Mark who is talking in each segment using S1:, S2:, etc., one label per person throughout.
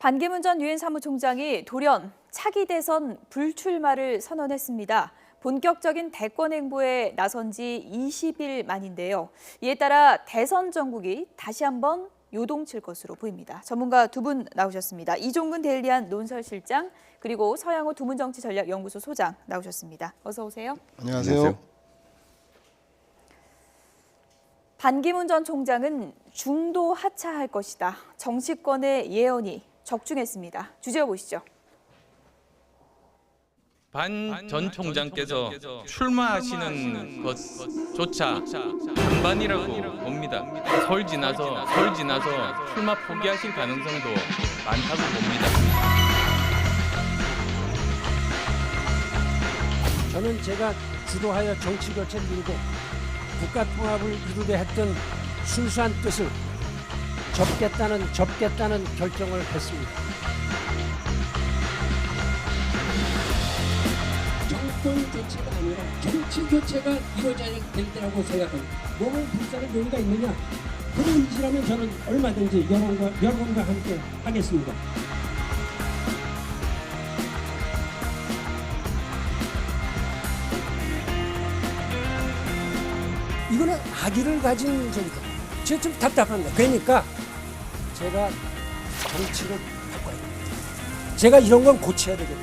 S1: 반기문 전 유엔 사무총장이 돌연 차기 대선 불출마를 선언했습니다. 본격적인 대권 행보에 나선 지 20일 만인데요. 이에 따라 대선 전국이 다시 한번 요동칠 것으로 보입니다. 전문가 두 분 나오셨습니다. 이종근 데일리안 논설실장 그리고 서양호 두문정치전략연구소 소장 나오셨습니다. 어서 오세요.
S2: 안녕하세요.
S1: 반기문 전 총장은 중도 하차할 것이다. 정치권의 예언이 적중했습니다. 주제어 보시죠.
S3: 반 전 총장께서 출마하시는 것조차 반반이라고 봅니다. 설 지나서 출마 포기하실 가능성도 많다고 봅니다.
S4: 저는 제가 주도하여 정치 교체를 이루고 국가 통합을 이루려 했던 순수한 뜻을 접겠다는 결정을 했습니다.
S5: 정권 교체가 아니라 정치 교체가 이루어져야 될 때라고 생각합니다. 몸을 불사를 용의가 있느냐? 그런 의지라면 저는 얼마든지 여러분과 함께 하겠습니다.
S4: 이거는 악의를 가진 저기다. 제가 좀 답답합니다. 그러니까 제가 정치를 바꿔야 됩니다. 제가 이런 건 고쳐야 되겠다.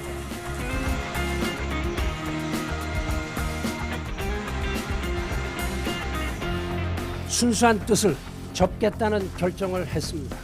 S4: 순수한 뜻을 접겠다는 결정을 했습니다.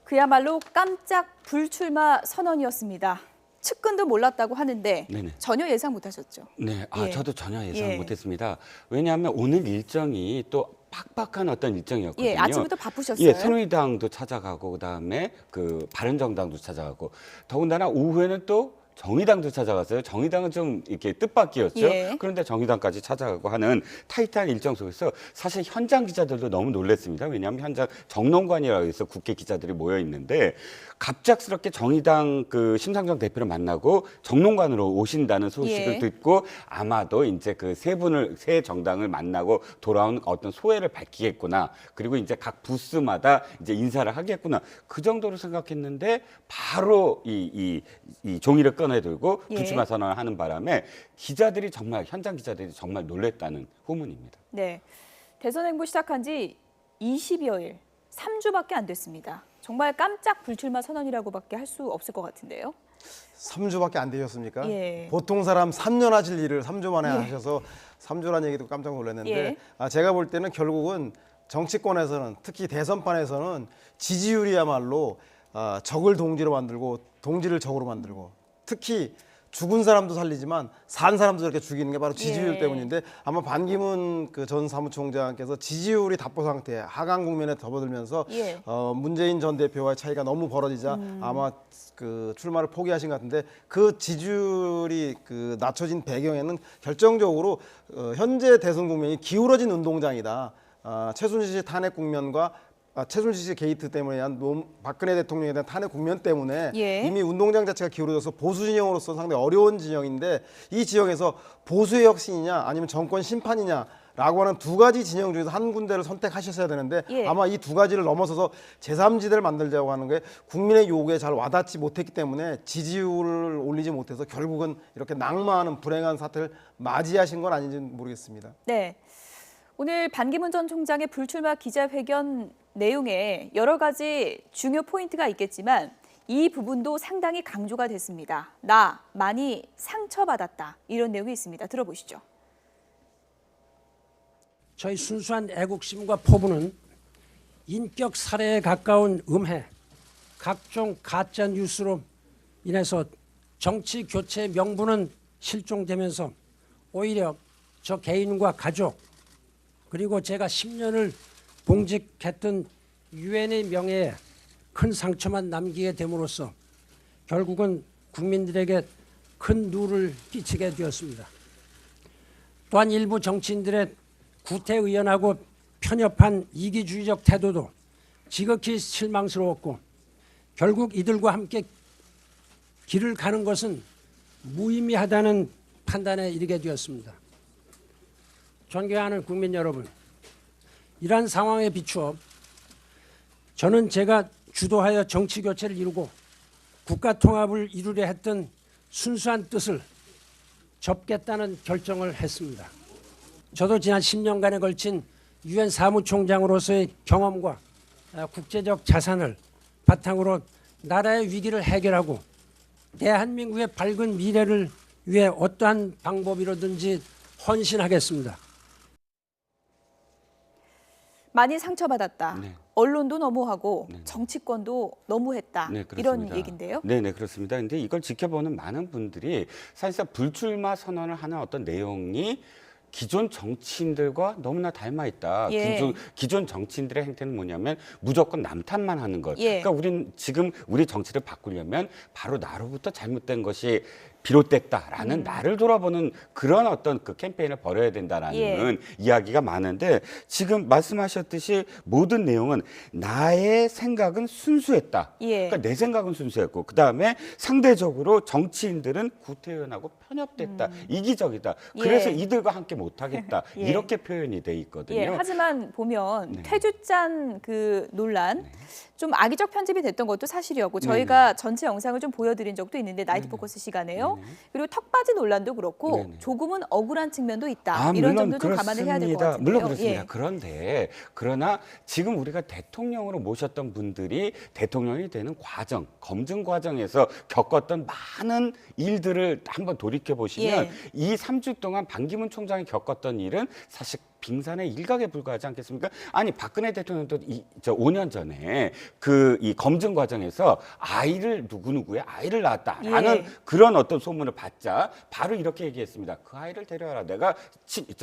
S1: 그야말로 깜짝 불출마 선언이었습니다. 측근도 몰랐다고 하는데
S2: 네네.
S1: 전혀 예상 못하셨죠?
S2: 네,
S1: 예.
S2: 저도 전혀 예상
S1: 예.
S2: 못했습니다. 왜냐하면 오늘 일정이 또 팍팍한 어떤 일정이었거든요.
S1: 예, 아침부터 바쁘셨어요.
S2: 예, 새누리당도 찾아가고 그다음에 그 바른정당도 찾아가고 더군다나 오후에는 또 정의당도 찾아갔어요. 정의당은 좀 이렇게 뜻밖이었죠.
S1: 예.
S2: 그런데 정의당까지 찾아가고 하는 타이트한 일정 속에서 사실 현장 기자들도 너무 놀랐습니다. 왜냐하면 현장 정론관이라고 해서 국회 기자들이 모여 있는데 갑작스럽게 정의당 그 심상정 대표를 만나고 정론관으로 오신다는 소식을
S1: 예.
S2: 듣고 아마도 이제 그 세 정당을 만나고 돌아온 어떤 소회를 밝히겠구나. 그리고 이제 각 부스마다 이제 인사를 하겠구나. 그 정도로 생각했는데 바로 이 종이를 꺼내들고
S1: 예.
S2: 불출마 선언을 하는 바람에 기자들이 정말 현장 기자들이 정말 놀랬다는 후문입니다.
S1: 네, 대선 행보 시작한 지 20여일, 3주밖에 안 됐습니다. 정말 깜짝 불출마 선언이라고밖에 할 수 없을 것 같은데요.
S6: 3주밖에 안 되셨습니까?
S1: 예.
S6: 보통 사람 3년 하실 일을 3주 만에
S1: 예.
S6: 하셔서 3주란 얘기도 깜짝 놀랐는데
S1: 예.
S6: 제가 볼 때는 결국은 정치권에서는 특히 대선판에서는 지지율이야말로 적을 동지로 만들고 동지를 적으로 만들고 특히 죽은 사람도 살리지만 산 사람도 저렇게 죽이는 게 바로 지지율
S1: 예.
S6: 때문인데 아마 반기문 그 전 사무총장께서 지지율이 답보 상태 하강 국면에 접어들면서
S1: 예.
S6: 문재인 전 대표와의 차이가 너무 벌어지자 아마 그 출마를 포기하신 것 같은데 그 지지율이 그 낮춰진 배경에는 결정적으로 현재 대선 국면이 기울어진 운동장이다. 최순실 씨 탄핵 국면과 최순실 씨 게이트 때문에 박근혜 대통령에 대한 탄핵 국면 때문에
S1: 예.
S6: 이미 운동장 자체가 기울어져서 보수 진영으로서 상당히 어려운 진영인데 이 지역에서 보수의 혁신이냐 아니면 정권 심판이냐라고 하는 두 가지 진영 중에서 한 군데를 선택하셨어야 되는데
S1: 예.
S6: 아마 이 두 가지를 넘어서서 제3지대를 만들자고 하는 게 국민의 요구에 잘 와닿지 못했기 때문에 지지율을 올리지 못해서 결국은 이렇게 낙마하는 불행한 사태를 맞이하신 건 아닌지 모르겠습니다.
S1: 네, 오늘 반기문 전 총장의 불출마 기자회견 내용에 여러 가지 중요 포인트가 있겠지만 이 부분도 상당히 강조가 됐습니다. 나 많이 상처받았다. 이런 내용이 있습니다. 들어보시죠.
S4: 저희 순수한 애국심과 포부는 인격 살해에 가까운 음해, 각종 가짜 뉴스로 인해서 정치 교체 명분은 실종되면서 오히려 저 개인과 가족 그리고 제가 10년을 봉직했던 유엔의 명예에 큰 상처만 남기게 됨으로써 결국은 국민들에게 큰 누를 끼치게 되었습니다. 또한 일부 정치인들의 구태의연하고 편협한 이기주의적 태도도 지극히 실망스러웠고 결국 이들과 함께 길을 가는 것은 무의미하다는 판단에 이르게 되었습니다. 존경하는 국민 여러분, 이러한 상황에 비추어 저는 제가 주도하여 정치 교체를 이루고 국가 통합을 이루려 했던 순수한 뜻을 접겠다는 결정을 했습니다. 저도 지난 10년간에 걸친 유엔 사무총장으로서의 경험과 국제적 자산을 바탕으로 나라의 위기를 해결하고 대한민국의 밝은 미래를 위해 어떠한 방법이로든지 헌신하겠습니다.
S1: 많이 상처받았다.
S2: 네.
S1: 언론도 너무하고
S2: 네.
S1: 정치권도 너무했다.
S2: 네,
S1: 이런
S2: 그렇습니다.
S1: 얘긴데요.
S2: 네, 그렇습니다. 근데 이걸 지켜보는 많은 분들이 사실상 불출마 선언을 하는 어떤 내용이 기존 정치인들과 너무나 닮아 있다.
S1: 예.
S2: 기존 정치인들의 행태는 뭐냐면 무조건 남 탓만 하는 것.
S1: 예.
S2: 그러니까 우린 지금 우리 정치를 바꾸려면 바로 나로부터 잘못된 것이 비롯됐다라는 나를 돌아보는 그런 어떤 그 캠페인을 벌여야 된다라는
S1: 예.
S2: 이야기가 많은데 지금 말씀하셨듯이 모든 내용은 나의 생각은 순수했다.
S1: 예.
S2: 그러니까 내 생각은 순수했고 그다음에 상대적으로 정치인들은 구태연하고 편협됐다. 이기적이다. 그래서
S1: 예.
S2: 이들과 함께 못하겠다.
S1: 예.
S2: 이렇게 표현이 돼 있거든요.
S1: 예, 하지만 보면
S2: 네.
S1: 태주짠 그 논란 좀 악의적 편집이 됐던 것도 사실이었고 저희가 전체 영상을 좀 보여드린 적도 있는데 나이트 포커스 시간에요. 그리고 턱받이 논란도 그렇고
S2: 네네.
S1: 조금은 억울한 측면도 있다. 이런 점도 좀 감안을 해야 될 것 같은데요.
S2: 물론 그렇습니다.
S1: 예.
S2: 그런데 그러나 지금 우리가 대통령으로 모셨던 분들이 대통령이 되는 과정, 검증 과정에서 겪었던 많은 일들을 한번 돌이켜 보시면
S1: 예.
S2: 이 3주 동안 반기문 총장이 겪었던 일은 사실 빙산의 일각에 불과하지 않겠습니까? 아니 박근혜 대통령도 5년 전에 이 검증 과정에서 아이를 누구누구의 아이를 낳았다라는
S1: 예.
S2: 그런 어떤 소문을 받자 바로 이렇게 얘기했습니다. 그 아이를 데려와라. 내가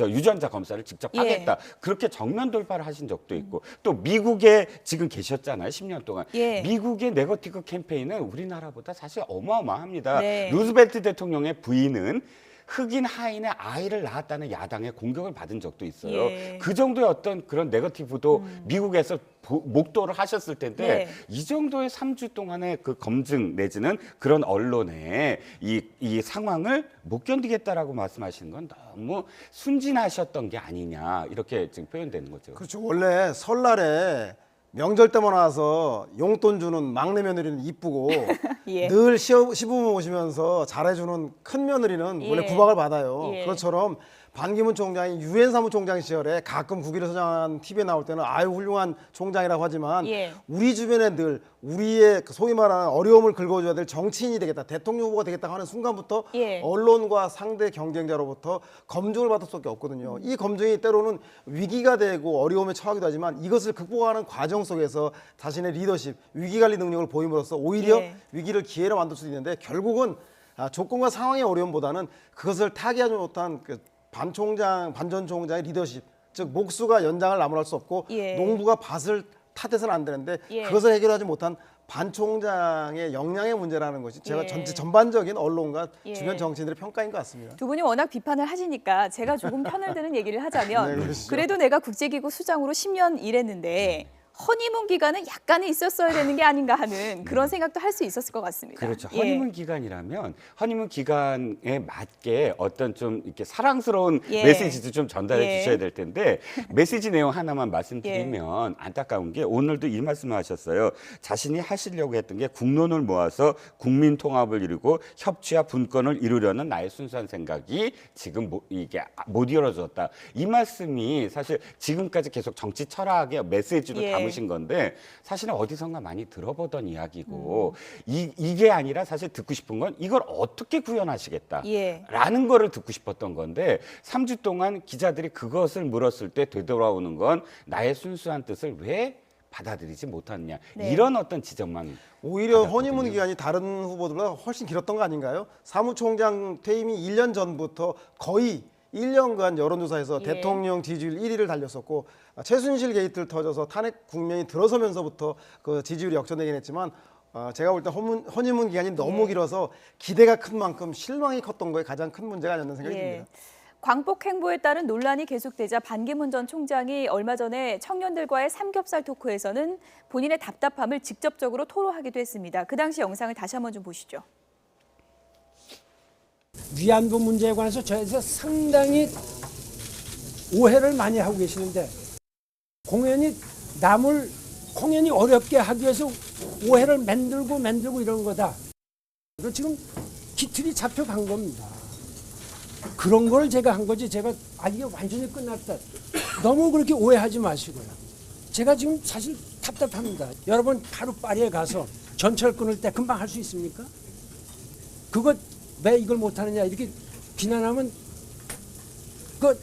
S2: 유전자 검사를 직접
S1: 예.
S2: 하겠다. 그렇게 정면 돌파를 하신 적도 있고 또 미국에 지금 계셨잖아요. 10년 동안.
S1: 예.
S2: 미국의 네거티브 캠페인은 우리나라보다 사실 어마어마합니다.
S1: 네.
S2: 루즈벨트 대통령의 부인은 흑인 하인의 아이를 낳았다는 야당의 공격을 받은 적도 있어요.
S1: 예.
S2: 그 정도의 어떤 그런 네거티브도 미국에서 목도를 하셨을 텐데
S1: 네.
S2: 이 정도의 3주 동안의 그 검증 내지는 그런 언론의 이 상황을 못 견디겠다라고 말씀하시는 건 너무 순진하셨던 게 아니냐 이렇게 지금 표현되는 거죠.
S6: 그렇죠. 원래 설날에 명절 때만 와서 용돈 주는 막내 며느리는 이쁘고
S1: 예.
S6: 늘 시부모 오시면서 잘해주는 큰 며느리는 원래
S1: 예.
S6: 구박을 받아요.
S1: 예.
S6: 그것처럼 반기문 총장이 유엔 사무총장 시절에 가끔 국위를 서장한 TV에 나올 때는 아유 훌륭한 총장이라고 하지만
S1: 예.
S6: 우리 주변에 늘 우리의 소위 말하는 어려움을 긁어줘야 될 정치인이 되겠다, 대통령 후보가 되겠다 하는 순간부터
S1: 예.
S6: 언론과 상대 경쟁자로부터 검증을 받을 수밖에 없거든요. 이 검증이 때로는 위기가 되고 어려움에 처하기도 하지만 이것을 극복하는 과정 속에서 자신의 리더십, 위기관리 능력을 보임으로써 오히려
S1: 예.
S6: 위기를 기회로 만들 수도 있는데 결국은 조건과 상황의 어려움보다는 그것을 타개하지 못한 그 반 전 총장의 리더십, 즉 목수가 연장을 나무랄 수 없고
S1: 예.
S6: 농부가 밭을 탓해서는 안 되는데
S1: 예.
S6: 그것을 해결하지 못한 반 총장의 역량의 문제라는 것이 제가
S1: 예.
S6: 전체 전반적인 언론과
S1: 예.
S6: 주변 정치인들의 평가인 것 같습니다.
S1: 두 분이 워낙 비판을 하시니까 제가 조금 편을 드는 얘기를 하자면
S6: 네, 그러시죠.
S1: 그래도 내가 국제기구 수장으로 10년 일했는데 허니문 기간은 약간은 있었어야 되는 게 아닌가 하는 그런 생각도 할 수 있었을 것 같습니다.
S2: 그렇죠.
S1: 예.
S2: 허니문 기간이라면 허니문 기간에 맞게 어떤 좀 이렇게 사랑스러운
S1: 예.
S2: 메시지도 좀 전달해
S1: 예.
S2: 주셔야 될 텐데 메시지 내용 하나만 말씀드리면 안타까운 게 오늘도 이 말씀을 하셨어요. 자신이 하시려고 했던 게 국론을 모아서 국민 통합을 이루고 협치와 분권을 이루려는 나의 순수한 생각이 지금 이게 못 이루어졌다. 이 말씀이 사실 지금까지 계속 정치 철학의 메시지로
S1: 예.
S2: 담으신 건데 사실은 어디선가 많이 들어보던 이야기고 이게 아니라 사실 듣고 싶은 건 이걸 어떻게 구현하시겠다
S1: 예.
S2: 라는 거를 듣고 싶었던 건데 3주 동안 기자들이 그것을 물었을 때 되돌아오는 건 나의 순수한 뜻을 왜 받아들이지 못하느냐
S1: 네.
S2: 이런 어떤 지적만
S6: 오히려
S2: 받았거든요.
S6: 허니문 기간이 다른 후보들보다 훨씬 길었던 거 아닌가요? 사무총장 퇴임이 1년 전부터 거의 1년간 여론조사에서
S1: 예.
S6: 대통령 지지율 1위를 달렸었고 최순실 게이트를 터져서 탄핵 국면이 들어서면서부터 그 지지율이 역전되긴 했지만 제가 볼 때 허니문 기간이 너무
S1: 예.
S6: 길어서 기대가 큰 만큼 실망이 컸던 거에 가장 큰 문제가 아니었나 생각이
S1: 예.
S6: 듭니다.
S1: 광복 행보에 따른 논란이 계속되자 반기문 전 총장이 얼마 전에 청년들과의 삼겹살 토크에서는 본인의 답답함을 직접적으로 토로하기도 했습니다. 그 당시 영상을 다시 한번 좀 보시죠.
S4: 위안부 문제에 관해서 저에서 상당히 오해를 많이 하고 계시는데 공연이 어렵게 하기 위해서 오해를 만들고 이런 거다. 그리고 지금 기틀이 잡혀간 겁니다. 그런 걸 제가 한 거지 제가 이게 완전히 끝났다. 너무 그렇게 오해하지 마시고요. 제가 지금 사실 답답합니다. 여러분 바로 파리에 가서 전철 끊을 때 금방 할 수 있습니까? 그거 왜 이걸 못하느냐 이렇게 비난하면 그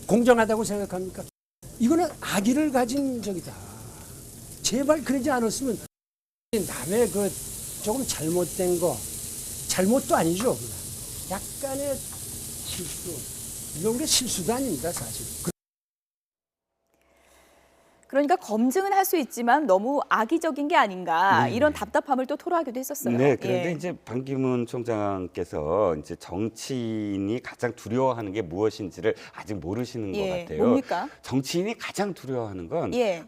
S4: 공정하다고 생각합니까? 이거는 악의를 가진 적이다. 제발 그러지 않았으면 남의 그 조금 잘못된 거 잘못도 아니죠. 그냥. 약간의 실수 이런 게 실수도 아닙니다 사실.
S1: 그러니까 검증은 할 수 있지만 너무 악의적인 게 아닌가 이런 답답함을 또 토로하기도 했었어요.
S2: 네, 그런데
S1: 예.
S2: 이제 반기문 총장께서 이제 정치인이 가장 두려워하는 게 무엇인지를 아직 모르시는 것 같아요.
S1: 뭡니까?
S2: 정치인이 가장 두려워하는 건
S1: 예.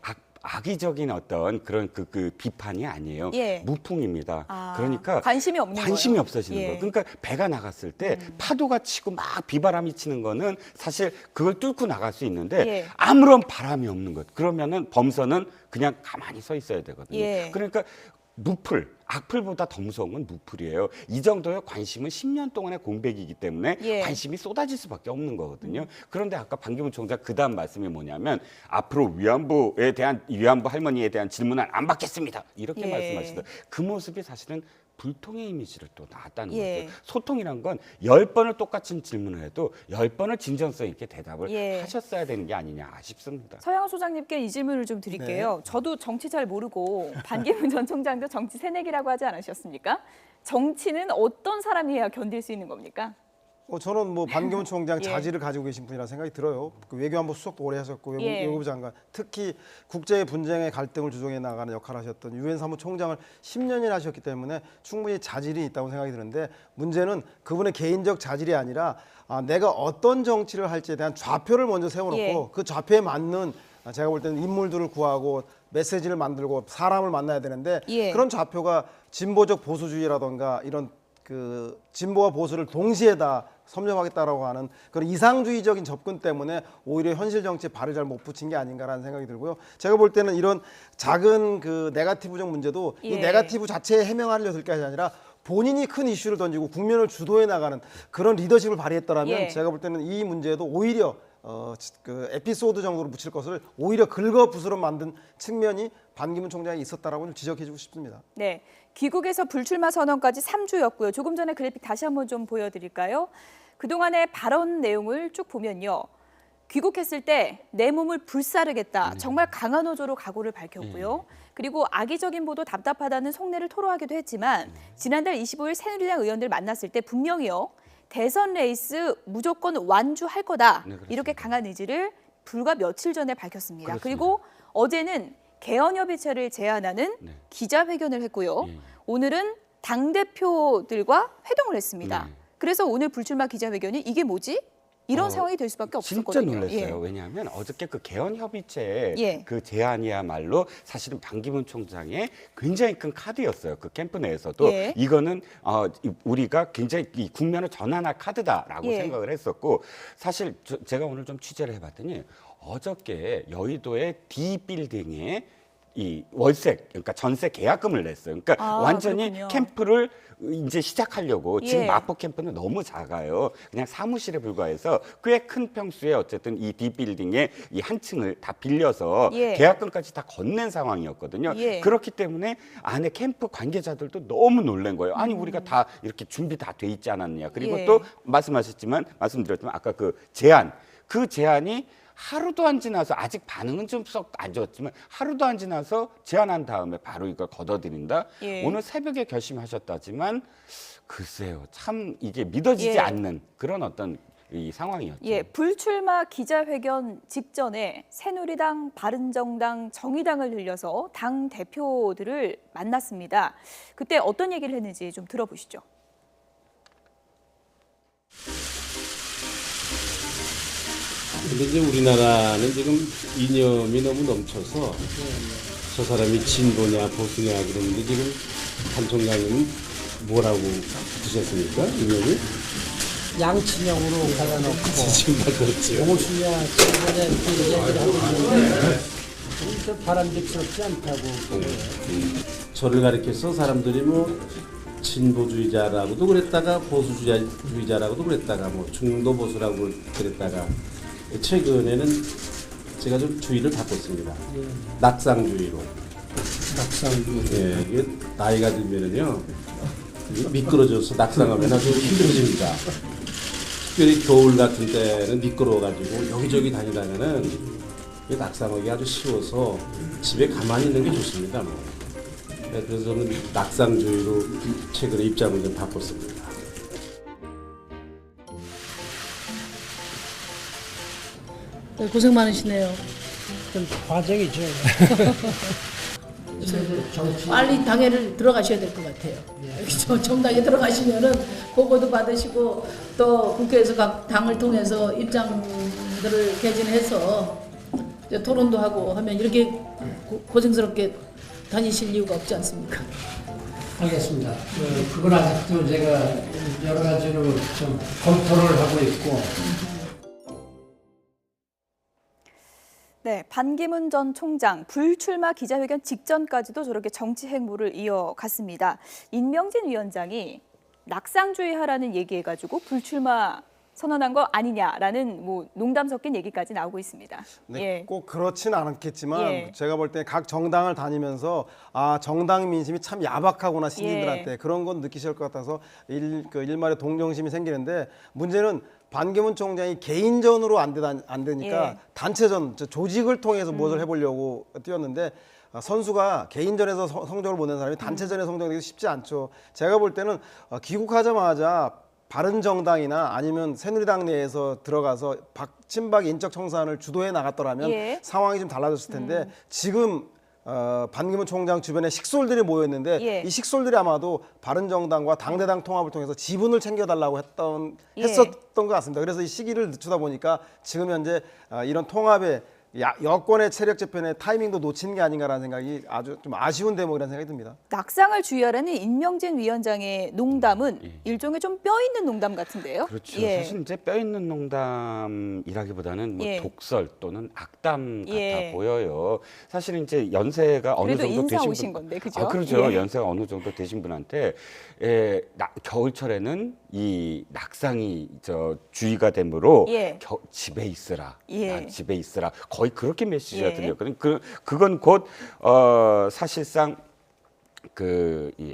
S2: 악의적인 어떤 그런 그 비판이 아니에요.
S1: 예.
S2: 무풍입니다.
S1: 아,
S2: 그러니까
S1: 관심이 없는
S2: 관심이
S1: 거예요.
S2: 없어지는
S1: 예.
S2: 거예요. 그러니까 배가 나갔을 때 파도가 치고 막 비바람이 치는 거는 사실 그걸 뚫고 나갈 수 있는데
S1: 예.
S2: 아무런 바람이 없는 것. 그러면은 범선은 그냥 가만히 서 있어야 되거든요.
S1: 예.
S2: 그러니까 악플보다 더 무서운 건 무플이에요. 이 정도의 관심은 10년 동안의 공백이기 때문에
S1: 예.
S2: 관심이 쏟아질 수밖에 없는 거거든요. 그런데 아까 반기문 총장 그다음 말씀이 뭐냐면 앞으로 위안부 할머니에 대한 질문은 안 받겠습니다. 이렇게
S1: 예.
S2: 말씀하시더라고요. 그 모습이 사실은 불통의 이미지를 또 낳았다는
S1: 예.
S2: 거죠. 소통이란 건 10번을 똑같은 질문을 해도 10번을 진정성 있게 대답을
S1: 예.
S2: 하셨어야 되는 게 아니냐 싶습니다.
S1: 서양호 소장님께 이 질문을 좀 드릴게요. 저도 정치 잘 모르고 반기문 전 총장도 정치 새내기라고 하지 않으셨습니까? 정치는 어떤 사람이 해야 견딜 수 있는 겁니까?
S6: 저는 뭐 반기문 총장
S1: 예.
S6: 자질을 가지고 계신 분이라 생각이 들어요. 그 외교안보 수석도 오래 하셨고
S1: 예.
S6: 외교부 장관, 특히 국제 분쟁의 갈등을 조정해 나가는 역할을 하셨던 유엔 사무총장을 10년이나 하셨기 때문에 충분히 자질이 있다고 생각이 드는데 문제는 그분의 개인적 자질이 아니라 내가 어떤 정치를 할지에 대한 좌표를 먼저 세워놓고
S1: 예.
S6: 그 좌표에 맞는 제가 볼 때는 인물들을 구하고 메시지를 만들고 사람을 만나야 되는데
S1: 예.
S6: 그런 좌표가 진보적 보수주의라던가 이런 그 진보와 보수를 동시에 다 섭렵하겠다라고 하는 그런 이상주의적인 접근 때문에 오히려 현실 정치에 발을 잘 못 붙인 게 아닌가라는 생각이 들고요. 제가 볼 때는 이런 작은 그 네거티브적 문제도 이
S1: 예.
S6: 네거티브 자체에 해명하려 들 것이 아니라 본인이 큰 이슈를 던지고 국면을 주도해 나가는 그런 리더십을 발휘했더라면
S1: 예.
S6: 제가 볼 때는 이 문제도 오히려 그 에피소드 정도로 붙일 것을 오히려 긁어 부스럼 만든 측면이 반기문 총장이 있었다라고 좀 지적해주고 싶습니다.
S1: 네, 귀국에서 불출마 선언까지 3주였고요. 조금 전에 그래픽 다시 한번 좀 보여드릴까요? 그동안의 발언 내용을 쭉 보면요. 귀국했을 때 내 몸을 불사르겠다. 정말 강한 어조로 각오를 밝혔고요. 그리고 악의적인 보도 답답하다는 속내를 토로하기도 했지만 지난달 25일 새누리당 의원들 만났을 때 분명히요. 대선 레이스 무조건 완주할 거다.
S2: 네, 그렇습니다.
S1: 이렇게 강한 의지를 불과 며칠 전에 밝혔습니다.
S2: 그렇습니다.
S1: 그리고 어제는 개헌협의체를 제안하는
S2: 네.
S1: 기자회견을 했고요.
S2: 예.
S1: 오늘은 당대표들과 회동을 했습니다.
S2: 네.
S1: 그래서 오늘 불출마 기자회견이 이게 뭐지? 이런 상황이 될 수밖에
S2: 진짜
S1: 없었거든요.
S2: 놀랐어요.
S1: 예.
S2: 왜냐하면 어저께 그 개헌협의체
S1: 예.
S2: 그 제안이야말로 사실은 반기문 총장의 굉장히 큰 카드였어요. 그 캠프 내에서도
S1: 예.
S2: 이거는 우리가 굉장히 이 국면을 전환할 카드다라고
S1: 예.
S2: 생각을 했었고 사실 제가 오늘 좀 취재를 해봤더니 어저께 여의도의 D 빌딩에 이 월세 그러니까 전세 계약금을 냈어요. 그러니까 완전히
S1: 그렇군요.
S2: 캠프를 이제 시작하려고 지금
S1: 예.
S2: 마포 캠프는 너무 작아요. 그냥 사무실에 불과해서 꽤 큰 평수에 어쨌든 이 D 빌딩의 이 한 층을 다 빌려서
S1: 예.
S2: 계약금까지 다 건넨 상황이었거든요.
S1: 예.
S2: 그렇기 때문에 안에 캠프 관계자들도 너무 놀란 거예요. 아니 우리가 다 이렇게 준비 다 돼 있지 않았느냐. 그리고
S1: 예.
S2: 또 말씀드렸지만 아까 그 제안이 하루도 안 지나서 아직 반응은 좀 썩 안 좋았지만 하루도 안 지나서 제안한 다음에 바로 이걸 걷어들인다.
S1: 예.
S2: 오늘 새벽에 결심하셨다지만 글쎄요, 참 이게 믿어지지
S1: 예.
S2: 않는 그런 어떤 이 상황이었죠.
S1: 예, 불출마 기자회견 직전에 새누리당, 바른정당, 정의당을 늘려서 당 대표들을 만났습니다. 그때 어떤 얘기를 했는지 좀 들어보시죠.
S5: 근데 이제 우리나라는 지금 이념이 너무 넘쳐서 저 사람이 진보냐 보수냐 그러는데 지금 한 총장님은 뭐라고 드셨습니까? 이념이?
S4: 양친형으로 갈아놓고
S5: 지금 다 그렇죠.
S4: 보수냐 진보냐 이렇게 얘기를 하고 있는데 좀 바람직스럽지 않다고.
S5: 저를 가리켜서 사람들이 뭐 진보주의자라고도 그랬다가 보수주의자라고도 그랬다가 뭐 중도 보수라고 그랬다가 최근에는 제가 좀 주의를 바꿨습니다. 낙상주의로.
S4: 낙상주의.
S5: 예, 이게 나이가 들면은요 이게 미끄러져서 낙상하면 아주 힘들어집니다. 특별히 겨울 같은 때는 미끄러워가지고 여기저기 다니다가는 이게 낙상하기 아주 쉬워서 집에 가만히 있는 게 좋습니다. 뭐. 네, 그래서 저는 낙상주의로 최근에 입장을 좀 바꿨습니다.
S7: 네, 고생 많으시네요.
S4: 좀 과정이죠.
S7: 빨리 당회를 들어가셔야 될 것 같아요. 정당에 들어가시면은 보고도 받으시고 또 국회에서 각 당을 통해서 입장들을 개진해서 이제 토론도 하고 하면 이렇게 고생스럽게 다니실 이유가 없지 않습니까?
S4: 알겠습니다. 그건 아직도 제가 여러 가지로 좀 검토를 하고 있고.
S1: 네, 반기문 전 총장 불출마 기자회견 직전까지도 저렇게 정치 행보를 이어갔습니다. 임명진 위원장이 낙상주의 하라는 얘기해가지고 불출마 선언한 거 아니냐라는 뭐 농담 섞인 얘기까지 나오고 있습니다.
S6: 네,
S1: 예.
S6: 꼭 그렇진 않겠지만
S1: 예.
S6: 제가 볼 때 각 정당을 다니면서 아 정당 민심이 참 야박하구나 신인들한테
S1: 예.
S6: 그런 건 느끼실 것 같아서 일말의 동정심이 생기는데 문제는 반기문 총장이 개인전으로 안 되니까
S1: 예.
S6: 단체전 조직을 통해서 무엇을 해보려고 뛰었는데 선수가 개인전에서 성적을 못 낸 사람이 단체전에 성적을 내기 쉽지 않죠. 제가 볼 때는 귀국하자마자 바른정당이나 아니면 새누리당 내에서 들어가서 친박 인적 청산을 주도해 나갔더라면
S1: 예.
S6: 상황이 좀 달라졌을 텐데 지금 반기문 총장 주변에 식솔들이 모였는데
S1: 예.
S6: 이 식솔들이 아마도 바른정당과 당대당 통합을 통해서 지분을 챙겨달라고
S1: 예.
S6: 했었던 것 같습니다. 그래서 이 시기를 늦추다 보니까 지금 현재 이런 통합에 여권의 체력 재편의 타이밍도 놓친 게 아닌가라는 생각이 아주 좀 아쉬운 대목이라는 생각이 듭니다.
S1: 낙상을 주의하라는 임명진 위원장의 농담은 일종의 좀 뼈 있는 농담 같은데요.
S2: 그렇죠.
S1: 예.
S2: 사실 이제 뼈 있는 농담이라기보다는 뭐
S1: 예.
S2: 독설 또는 악담 같아
S1: 예.
S2: 보여요. 사실 이제 연세가 어느
S1: 그래도
S2: 정도
S1: 인사
S2: 되신
S1: 오신 건데, 그죠?
S2: 아, 그렇죠.
S1: 예.
S2: 연세가 어느 정도 되신 분한테 겨울철에는 이 낙상이 주의가 되므로
S1: 예.
S2: 집에 있으라.
S1: 예.
S2: 집에 있으라. 거의 그렇게 메시지가
S1: 예.
S2: 들렸거든요. 그건 곧 사실상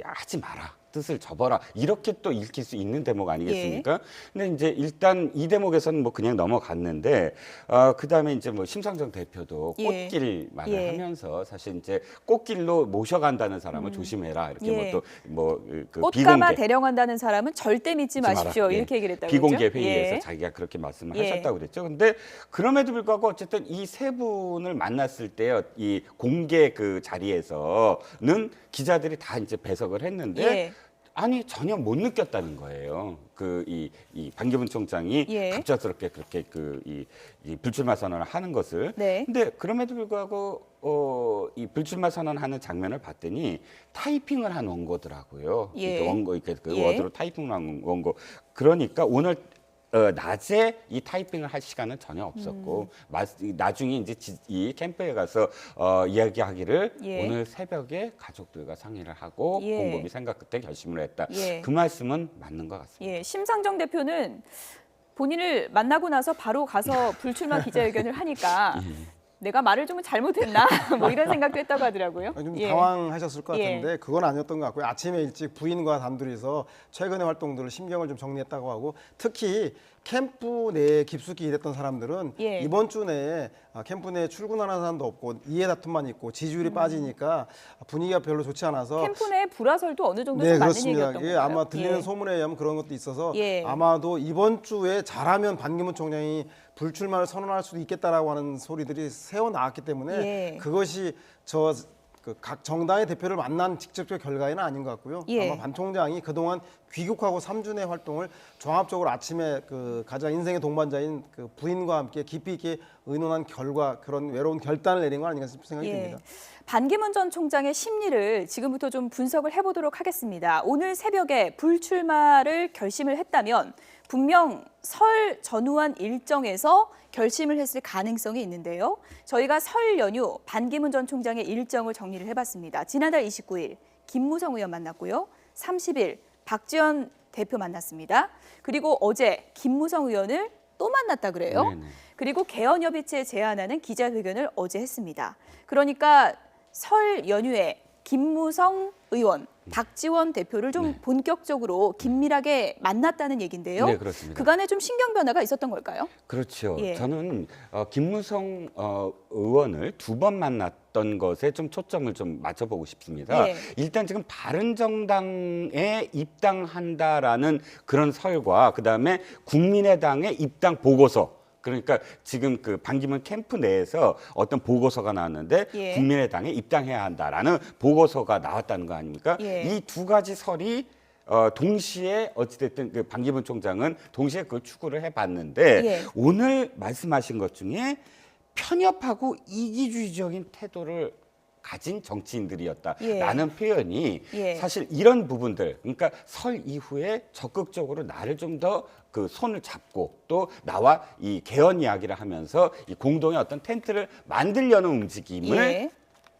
S2: 하지 마라. 뜻을 접어라. 이렇게 또 읽힐 수 있는 대목 아니겠습니까? 근데 이제 일단 이 대목에서는 뭐 그냥 넘어갔는데, 그 다음에 이제 뭐 심상정 대표도
S1: 예.
S2: 꽃길 말을
S1: 예.
S2: 하면서 사실 이제 꽃길로 모셔간다는 사람을 조심해라. 이렇게
S1: 예.
S2: 비공개.
S1: 꽃가마 대령한다는 사람은 절대 믿지 마십시오.
S2: 마라. 예.
S1: 이렇게 얘기를 했다고
S2: 비공개
S1: 그랬죠?
S2: 회의에서
S1: 예.
S2: 자기가 그렇게 말씀을
S1: 예.
S2: 하셨다고 그랬죠. 근데 그럼에도 불구하고 어쨌든 이 세 분을 만났을 때요, 이 공개 그 자리에서는 기자들이 다 이제 배석을 했는데
S1: 예.
S2: 아니 전혀 못 느꼈다는 거예요. 이 반기문 총장이
S1: 예.
S2: 갑작스럽게 그렇게 이 불출마 선언을 하는 것을.
S1: 네.
S2: 근데 그럼에도 불구하고 이 불출마 선언하는 장면을 봤더니 타이핑을 한 원고더라고요.
S1: 예.
S2: 이렇게 원고 이렇게 그
S1: 예.
S2: 워드로 타이핑을 한 원고. 그러니까 오늘 낮에 이 타이핑을 할 시간은 전혀 없었고 나중에 이제 이 캠프에 가서 이야기하기를
S1: 예.
S2: 오늘 새벽에 가족들과 상의를 하고
S1: 예.
S2: 곰곰이 생각 끝에 결심을 했다.
S1: 예.
S2: 그 말씀은 맞는 것 같습니다.
S1: 예, 심상정 대표는 본인을 만나고 나서 바로 가서 불출마 기자회견을 하니까 내가 말을 좀 잘못했나 뭐 이런 생각도 했다고 하더라고요.
S6: 좀
S1: 예.
S6: 당황하셨을 것
S1: 예.
S6: 같은데 그건 아니었던 것 같고요. 아침에 일찍 부인과 단둘이서 최근의 활동들을 심경을 좀 정리했다고 하고 특히 캠프 내에 깊숙이 일했던 사람들은
S1: 예.
S6: 이번 주 내에 캠프 내에 출근하는 사람도 없고 이해 다툼만 있고 지지율이 빠지니까 분위기가 별로 좋지 않아서
S1: 캠프 내 불화설도 어느 정도
S6: 네,
S1: 좀 맞는
S6: 그렇습니다.
S1: 얘기였던
S6: 예,
S1: 건가요?
S6: 아마 들리는
S1: 예.
S6: 소문에 의하면 그런 것도 있어서
S1: 예.
S6: 아마도 이번 주에 잘하면 반기문 총장이 불출마를 선언할 수도 있겠다라고 하는 소리들이 새어 나왔기 때문에
S1: 예.
S6: 그것이 저 그 각 정당의 대표를 만난 직접적 결과에는 아닌 것 같고요.
S1: 예.
S6: 아마 반 총장이 그동안 귀국하고 3주 내 활동을 종합적으로 아침에 그 가장 인생의 동반자인 그 부인과 함께 깊이 있게 의논한 결과 그런 외로운 결단을 내린 건 아닌가 싶은 생각이 듭니다.
S1: 반기문 전 총장의 심리를 지금부터 좀 분석을 해보도록 하겠습니다. 오늘 새벽에 불출마를 결심을 했다면 분명 설 전후한 일정에서 결심을 했을 가능성이 있는데요. 저희가 설 연휴 반기문 전 총장의 일정을 정리를 해봤습니다. 지난달 29일 김무성 의원 만났고요. 30일 박지원 대표 만났습니다. 그리고 어제 김무성 의원을 또 만났다 그래요.
S2: 네네.
S1: 그리고 개헌협의체 제안하는 기자회견을 어제 했습니다. 그러니까 설 연휴에 김무성 의원, 박지원 대표를 좀 본격적으로 긴밀하게 만났다는 얘기인데요.
S2: 네, 그렇습니다.
S1: 그간에 좀 신경 변화가 있었던 걸까요?
S2: 그렇죠.
S1: 예.
S2: 저는 김무성 의원을 2번 만났던 것에 좀 초점을 좀 맞춰보고 싶습니다.
S1: 예.
S2: 일단 지금 바른정당에 입당한다라는 그런 설과 그다음에 국민의당의 입당 보고서, 그러니까 지금 그 반기문 캠프 내에서 어떤 보고서가 나왔는데
S1: 예.
S2: 국민의당에 입당해야 한다라는 보고서가 나왔다는 거 아닙니까?
S1: 예.
S2: 이 두 가지 설이 동시에 어찌됐든 그 반기문 총장은 동시에 그걸 추구를 해봤는데
S1: 예.
S2: 오늘 말씀하신 것 중에 편협하고 이기주의적인 태도를 가진 정치인들이었다라는
S1: 예.
S2: 표현이
S1: 예.
S2: 사실 이런 부분들, 그러니까 설 이후에 적극적으로 나를 좀 더 그 손을 잡고 또 나와 이 개헌 이야기를 하면서 이 공동의 어떤 텐트를 만들려는 움직임을
S1: 예.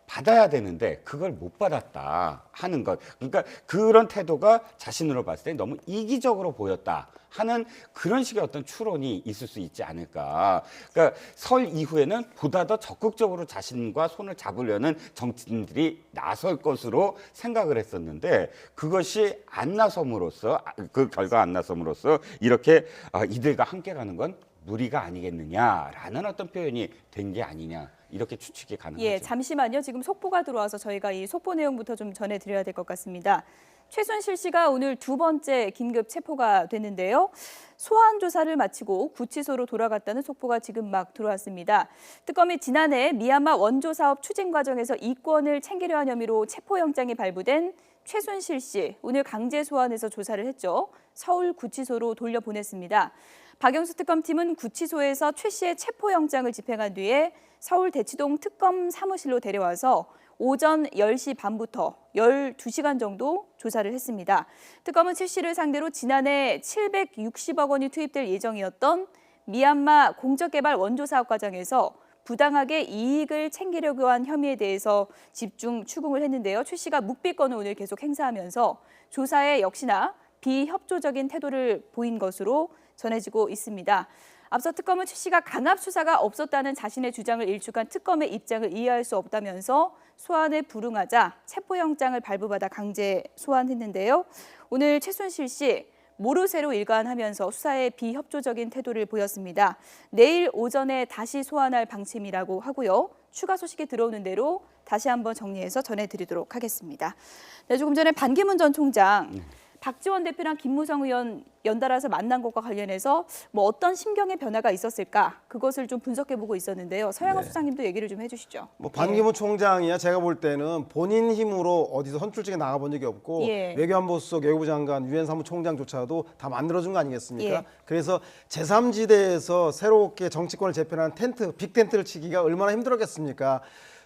S2: 받아야 되는데 그걸 못 받았다 하는 것. 그러니까 그런 태도가 자신으로 봤을 때 너무 이기적으로 보였다 하는 그런 식의 어떤 추론이 있을 수 있지 않을까. 그러니까 설 이후에는 보다 더 적극적으로 자신과 손을 잡으려는 정치인들이 나설 것으로 생각을 했었는데 그것이 안 나섬으로써, 그 결과 안 나섬으로써 이렇게 이들과 함께 가는 건 무리가 아니겠느냐라는 어떤 표현이 된 게 아니냐. 이렇게 추측이 가능하죠.
S1: 예, 잠시만요. 지금 속보가 들어와서 저희가 이 속보 내용부터 좀 전해드려야 될 것 같습니다. 최순실 씨가 오늘 2번째 긴급 체포가 됐는데요. 소환 조사를 마치고 구치소로 돌아갔다는 속보가 지금 막 들어왔습니다. 특검이 지난해 미얀마 원조 사업 추진 과정에서 이권을 챙기려 한 혐의로 체포영장이 발부된 최순실 씨, 오늘 강제 소환해서 조사를 했죠. 서울 구치소로 돌려보냈습니다. 박영수 특검팀은 구치소에서 최 씨의 체포영장을 집행한 뒤에 서울 대치동 특검 사무실로 데려와서 오전 10시 반부터 12시간 정도 조사를 했습니다. 특검은 최 씨를 상대로 지난해 760억 원이 투입될 예정이었던 미얀마 공적개발 원조 사업 과정에서 부당하게 이익을 챙기려고 한 혐의에 대해서 집중 추궁을 했는데요. 최 씨가 묵비권을 오늘 계속 행사하면서 조사에 역시나 비협조적인 태도를 보인 것으로 전해지고 있습니다. 앞서 특검은 최 씨가 강압 수사가 없었다는 자신의 주장을 일축한 특검의 입장을 이해할 수 없다면서 소환에 불응하자 체포영장을 발부받아 강제 소환했는데요. 오늘 최순실 씨 모르쇠로 일관하면서 수사에 비협조적인 태도를 보였습니다. 내일 오전에 다시 소환할 방침이라고 하고요. 추가 소식이 들어오는 대로 다시 한번 정리해서 전해드리도록 하겠습니다. 네, 조금 전에 반기문 전 총장, 박지원 대표랑 김무성 의원 연달아서 만난 것과 관련해서 뭐 어떤 심경의 변화가 있었을까, 그것을 좀 분석해보고 있었는데요. 서양업 수장님도 얘기를 좀 해주시죠.
S6: 뭐 반기문 총장이야 제가 볼 때는 본인 힘으로 어디서 선출직에 나가본 적이 없고
S1: 예.
S6: 외교안보수석, 외교부 장관, 유엔 사무총장조차도 다 만들어준 거 아니겠습니까?
S1: 예.
S6: 그래서 제3지대에서 새롭게 정치권을 재편하는 텐트, 빅텐트를 치기가 얼마나 힘들었겠습니까?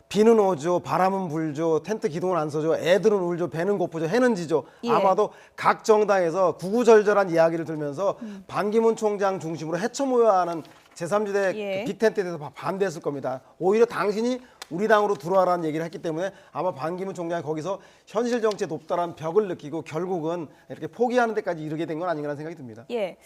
S6: 비는 오죠, 바람은 불죠, 텐트 기둥은 안 서죠, 애들은 울죠, 배는 고프죠, 해는 지죠.
S1: 예.
S6: 아마도 각 정당에서 구구절절한 이야기를 들으면서 반기문 총장 중심으로 헤쳐모여야 하는 제3지대
S1: 예.
S6: 빅텐트에 대해서 반대했을 겁니다. 오히려 당신이 우리 당으로 들어와라는 얘기를 했기 때문에 아마 반기문 총장이 거기서 현실 정치에 높다란 벽을 느끼고 결국은 이렇게 포기하는 데까지 이르게 된 건 아닌가라는 생각이 듭니다.
S1: 예.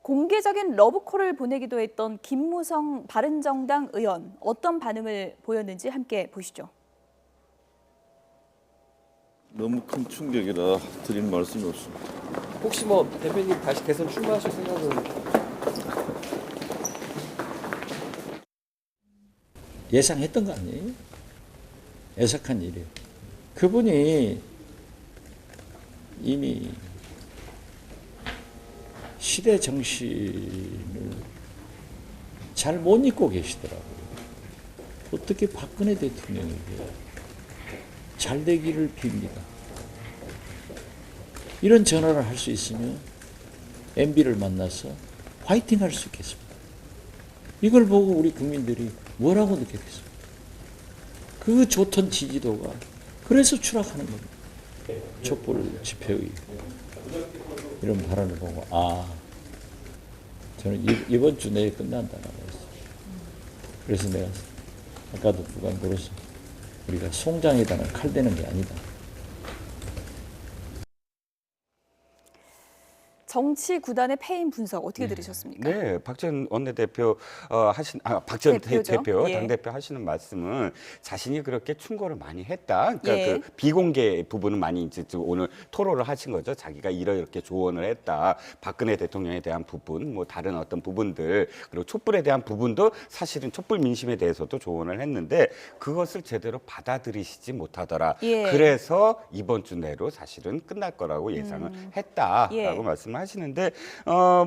S1: 공개적인 러브콜을 보내기도 했던 김무성 바른정당 의원, 어떤 반응을 보였는지 함께 보시죠.
S8: 너무 큰 충격이라 드릴 말씀이 없습니다.
S9: 혹시 뭐 대표님 다시 대선 출마하실 생각은?
S10: 예상했던 거 아니에요? 예상한 일이에요. 그분이 이미 시대 정신을 잘 못 잊고 계시더라고요. 어떻게 박근혜 대통령에게 잘 되기를 빕니다. 이런 전화를 할 수 있으면 MB를 만나서 화이팅 할 수 있겠습니다. 이걸 보고 우리 국민들이 뭐라고 느꼈겠습니까? 그 좋던 지지도가 그래서 추락하는 겁니다. 촛불 집회의 이런 발언을 보고 저는 이번 주 내에 끝난다라고 했어요. 그래서 내가 아까도 누가 물었어. 우리가 송장에다가 칼 대는 게 아니다.
S1: 정치 구단의 패인 분석 어떻게 들으셨습니까?
S2: 네, 박지원 원내대표 박지원
S1: 대표죠.
S2: 대표
S1: 예.
S2: 당대표 하시는 말씀은 자신이 그렇게 충고를 많이 했다. 그러니까
S1: 예.
S2: 그 비공개 부분은 많이 이제 오늘 토로를 하신 거죠. 자기가 이렇게 조언을 했다. 박근혜 대통령에 대한 부분, 뭐 다른 어떤 부분들 그리고 촛불에 대한 부분도 사실은 촛불 민심에 대해서도 조언을 했는데 그것을 제대로 받아들이시지 못하더라.
S1: 예.
S2: 그래서 이번 주 내로 사실은 끝날 거라고 예상을 했다라고
S1: 예.
S2: 말씀을 하시는데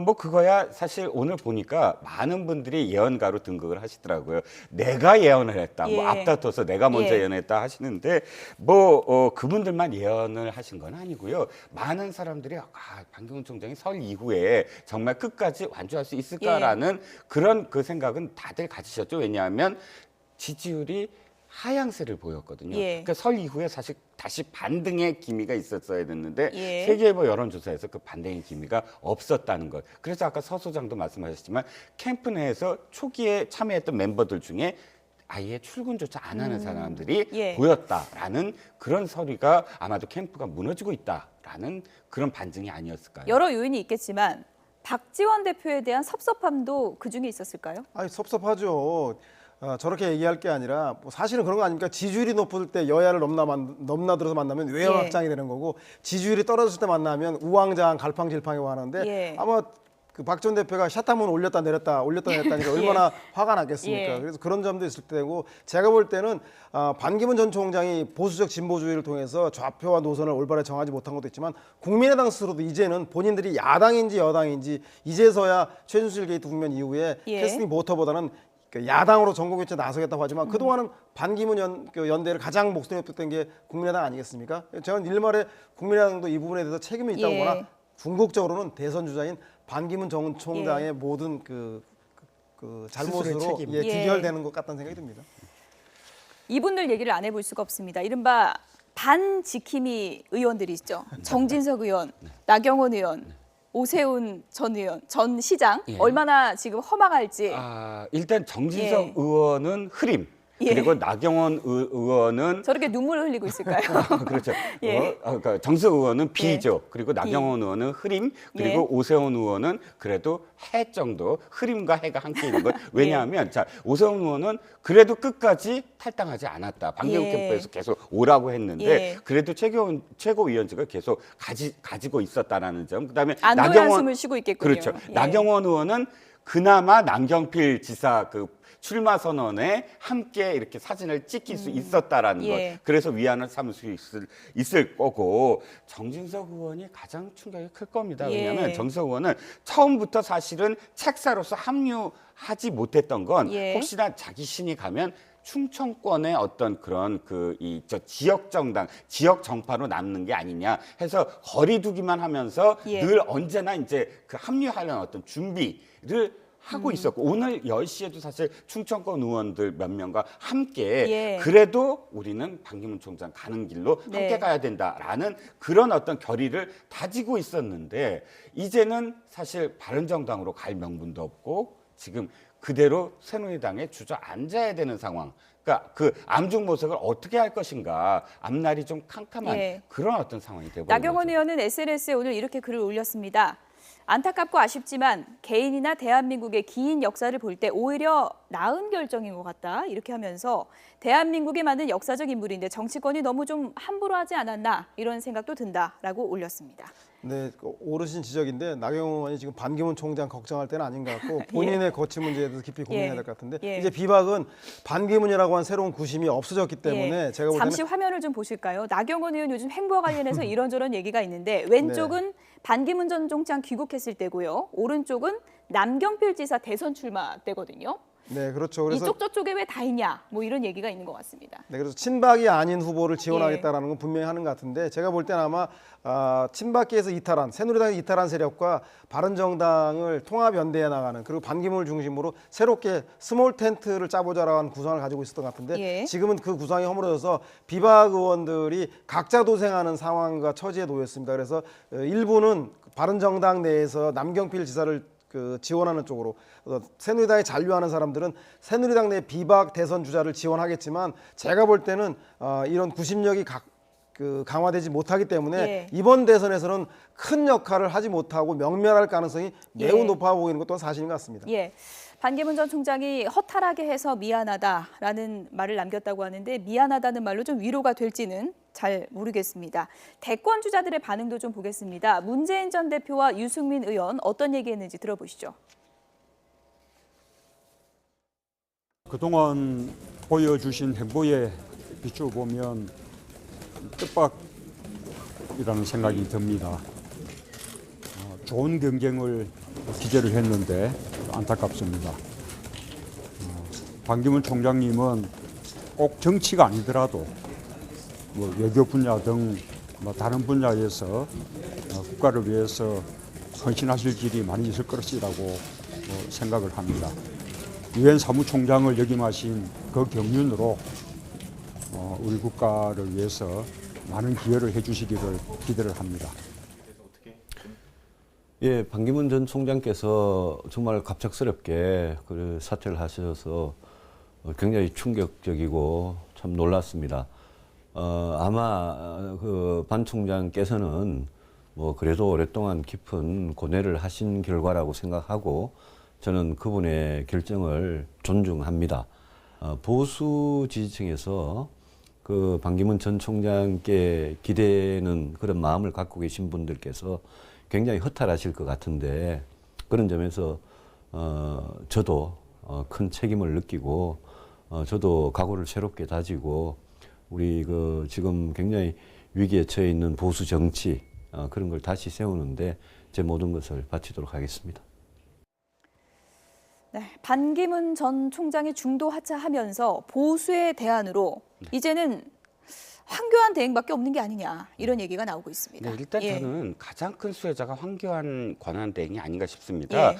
S2: 뭐 그거야 사실 오늘 보니까 많은 분들이 예언가로 등극을 하시더라고요. 내가 예언을 했다.
S1: 예.
S2: 뭐 앞다퉈서 내가 먼저
S1: 예.
S2: 예언했다 하시는데 뭐 그분들만 예언을 하신 건 아니고요. 많은 사람들이 반기문 총장이 설 이후에 정말 끝까지 완주할 수 있을까라는 그런 그 생각은 다들 가지셨죠. 왜냐하면 지지율이 하향세를 보였거든요.
S1: 예.
S2: 그러니까 설 이후에 사실 다시 반등의 기미가 있었어야 됐는데
S1: 예.
S2: 세계일보 여론조사에서 그 반등의 기미가 없었다는 것. 그래서 아까 서 소장도 말씀하셨지만 캠프 내에서 초기에 참여했던 멤버들 중에 아예 출근조차 안 하는 사람들이
S1: 예.
S2: 보였다라는 그런 서류가 아마도 캠프가 무너지고 있다라는 그런 반증이 아니었을까요?
S1: 여러 요인이 있겠지만 박지원 대표에 대한 섭섭함도 그중에 있었을까요?
S6: 아니 섭섭하죠. 저렇게 얘기할 게 아니라 뭐 사실은 그런 거 아닙니까? 지지율이 높을 때 여야를 넘나들어서 만나면 외연
S1: 예.
S6: 확장이 되는 거고 지지율이 떨어졌을 때 만나면 우왕좌왕 갈팡질팡이고 하는데
S1: 예.
S6: 아마 그 박지원 대표가 샷 한번 올렸다 내렸다니까 얼마나 화가 났겠습니까?
S1: 예.
S6: 그래서 그런 점도 있을 때고 제가 볼 때는 반기문 전 총장이 보수적 진보주의를 통해서 좌표와 노선을 올바르게 정하지 못한 것도 있지만 국민의당 스스로도 이제는 본인들이 야당인지 여당인지 이제서야 최순실 게이트 국면 이후에
S1: 예.
S6: 캐스팅 모터보다는 야당으로 전국교체 나서겠다고 하지만 그동안은 반기문 연대를 가장 목소리 높였던 게 국민의당 아니겠습니까? 저는 일말에 국민의당도 이 부분에 대해서 책임이 있다고 보나
S1: 예.
S6: 궁극적으로는 대선 주자인 반기문 전 총장의 모든 그 잘못으로
S2: 스스로의 책임.
S6: 귀결되는 것 같다는 생각이 듭니다.
S1: 이분들 얘기를 안 해볼 수가 없습니다. 이른바 반지킴이 의원들이 있죠. 정진석 의원, 나경원 의원, 오세훈 전 의원, 전 시장
S2: 예.
S1: 얼마나 지금 허망할지.
S2: 일단 정진석
S1: 예.
S2: 의원은 흐림.
S1: 예.
S2: 그리고 나경원 의원은
S1: 저렇게 눈물을 흘리고 있을까요?
S2: 그렇죠.
S1: 예.
S2: 그러니까 정석 의원은 B죠. 그리고 나경원 의원은 흐림. 그리고
S1: 예.
S2: 오세훈 의원은 그래도 해 정도. 흐림과 해가 함께 있는 것. 왜냐하면 자 오세훈 의원은 그래도 끝까지 탈당하지 않았다. 반기문
S1: 예.
S2: 캠프에서 계속 오라고 했는데
S1: 예.
S2: 그래도 최고위원직을 계속 가지고 있었다라는 점. 그다음에
S1: 안도의 한숨을 쉬고 있겠군요.
S2: 그렇죠.
S1: 예.
S2: 나경원 의원은 그나마 남경필 지사 출마 선언에 함께 이렇게 사진을 찍힐 수 있었다라는
S1: 예.
S2: 것. 그래서 위안을 삼을 수 있을 거고 정진석 의원이 가장 충격이 클 겁니다.
S1: 예.
S2: 왜냐하면 정진석 의원은 처음부터 사실은 책사로서 합류하지 못했던 건
S1: 예.
S2: 혹시나 자기 신이 가면 충청권의 어떤 그런 지역 정당, 지역 정파로 남는 게 아니냐 해서 거리두기만 하면서
S1: 예.
S2: 늘 언제나 이제 그 합류하려는 어떤 준비를 하고 있었고 오늘 10시에도 사실 충청권 의원들 몇 명과 함께
S1: 예.
S2: 그래도 우리는 반기문 총장 가는 길로
S1: 네.
S2: 함께 가야 된다라는 그런 어떤 결의를 다지고 있었는데 이제는 사실 바른정당으로 갈 명분도 없고 지금 그대로 새누리당에 주저앉아야 되는 상황. 그러니까 그 암중모색을 어떻게 할 것인가 앞날이 좀 캄캄한
S1: 예.
S2: 그런 어떤 상황이 되고
S1: 나경원
S2: 거죠.
S1: 의원은 SNS에 오늘 이렇게 글을 올렸습니다. 안타깝고 아쉽지만 개인이나 대한민국의 긴 역사를 볼 때 오히려 나은 결정인 것 같다. 이렇게 하면서 대한민국에 맞는 역사적 인물인데 정치권이 너무 좀 함부로 하지 않았나 이런 생각도 든다라고 올렸습니다.
S6: 네, 오르신 지적인데 나경원 의원이 지금 반기문 총장 걱정할 때는 아닌 것 같고 본인의 거취 문제에 대해서 깊이 고민해야 될 것 같은데
S1: 예.
S6: 이제 비박은 반기문이라고 한 새로운 구심이 없어졌기 때문에
S1: 예.
S6: 제가 볼 때는
S1: 잠시 화면을 좀 보실까요? 나경원 의원 요즘 행보와 관련해서 이런저런 얘기가 있는데 왼쪽은 반기문 전 총장 귀국했을 때고요. 오른쪽은 남경필 지사 대선 출마 때거든요.
S6: 네, 그렇죠. 그래서
S1: 이쪽 저쪽에 왜 다 있냐 뭐 이런 얘기가 있는 것 같습니다.
S6: 네, 그래서 친박이 아닌 후보를
S1: 예.
S6: 지원하겠다라는 건 분명히 하는 것 같은데 제가 볼 때는 아마 친박계에서 이탈한 새누리당이 이탈한 세력과 바른정당을 통합연대해 나가는 그리고 반기문을 중심으로 새롭게 스몰 텐트를 짜보자라고 하는 구상을 가지고 있었던 것 같은데
S1: 예.
S6: 지금은 그 구상이 허물어져서 비박 의원들이 각자 도생하는 상황과 처지에 놓였습니다. 그래서 일부는 바른정당 내에서 남경필 지사를 지원하는 쪽으로 새누리당에 잔류하는 사람들은 새누리당 내 비박 대선 주자를 지원하겠지만 제가 볼 때는 이런 구심력이 강화되지 못하기 때문에
S1: 예.
S6: 이번 대선에서는 큰 역할을 하지 못하고 명멸할 가능성이 매우
S1: 예.
S6: 높아 보이는 것도 사실인 것 같습니다.
S1: 예. 반기문 전 총장이 허탈하게 해서 미안하다라는 말을 남겼다고 하는데 미안하다는 말로 좀 위로가 될지는 잘 모르겠습니다. 대권 주자들의 반응도 좀 보겠습니다. 문재인 전 대표와 유승민 의원 어떤 얘기했는지 들어보시죠.
S11: 그동안 보여주신 행보에 비춰보면 뜻밖이라는 생각이 듭니다. 좋은 경쟁을 기대를 했는데 안타깝습니다. 반기문 총장님은 꼭 정치가 아니더라도 뭐 외교 분야 등 다른 분야에서 국가를 위해서 헌신하실 일이 많이 있을 것이라고 생각을 합니다. 유엔 사무총장을 역임하신 그 경륜으로 우리 국가를 위해서 많은 기여를 해주시기를 기대를 합니다.
S12: 예, 반기문 전 총장께서 정말 갑작스럽게 그 사퇴를 하셔서 굉장히 충격적이고 참 놀랐습니다. 아마 그 반 총장께서는 뭐 그래도 오랫동안 깊은 고뇌를 하신 결과라고 생각하고 저는 그분의 결정을 존중합니다. 보수 지지층에서 그 반기문 전 총장께 기대는 그런 마음을 갖고 계신 분들께서 굉장히 허탈하실 것 같은데 그런 점에서 저도 큰 책임을 느끼고 저도 각오를 새롭게 다지고 우리 그 지금 굉장히 위기에 처해 있는 보수 정치 그런 걸 다시 세우는데 제 모든 것을 바치도록 하겠습니다.
S1: 네, 반기문 전 총장이 중도 하차하면서 보수의 대안으로 이제는 황교안 대행밖에 없는 게 아니냐 이런 얘기가 나오고 있습니다.
S2: 네, 일단
S1: 예.
S2: 저는 가장 큰 수혜자가 황교안 권한대행이 아닌가 싶습니다.
S1: 예.